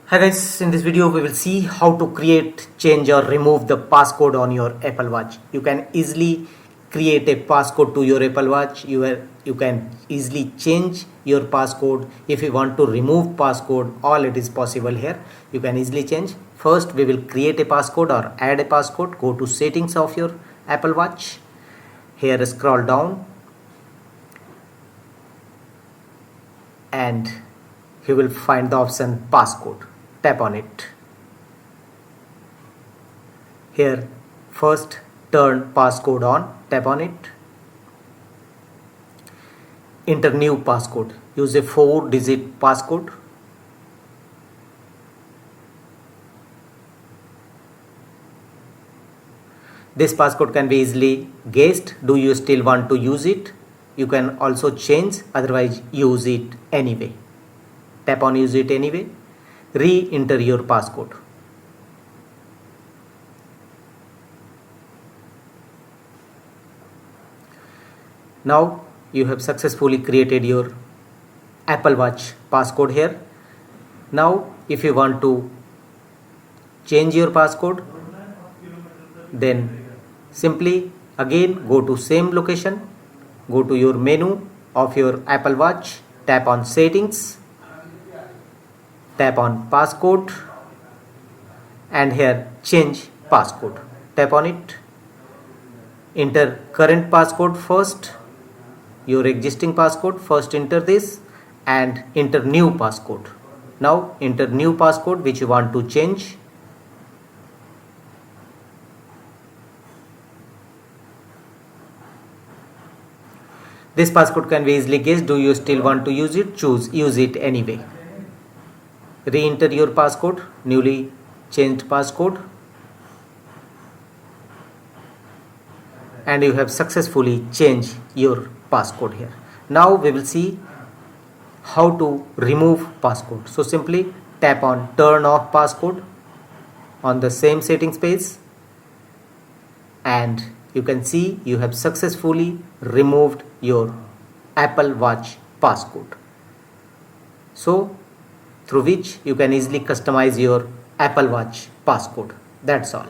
Hi guys, in this video we will see how to create, change or remove the passcode on your Apple Watch. You can easily create a passcode to your Apple Watch. You can easily change your passcode. If you want to remove passcode, all it is possible here. You can easily change. First we will create a passcode or add a passcode. Go to settings of your Apple Watch. Here scroll down and you will find the option passcode. Tap on it. Here first turn passcode on, tap on it. Enter new passcode. Use a 4-digit passcode. This passcode can be easily guessed. Do you still want to use it? You can also change, otherwise use it anyway. Tap on use it anyway. Re-enter your passcode. Now you have successfully created your Apple Watch passcode here. Now if you want to change your passcode, then simply again go to same location, go to your menu of your Apple Watch, tap on settings, tap on passcode and here change passcode. Tap on it. Enter current passcode first, your existing passcode. First enter this and enter new passcode. Now enter new passcode which you want to change. This passcode can be easily guessed. Do you still want to use it? Choose use it anyway. Re-enter your passcode, newly changed passcode, and you have successfully changed your passcode here. Now we will see how to remove passcode. So simply tap on turn off passcode on the same settings page and you can see you have successfully removed your Apple Watch passcode. So through which you can easily customize your Apple Watch passcode. That's all.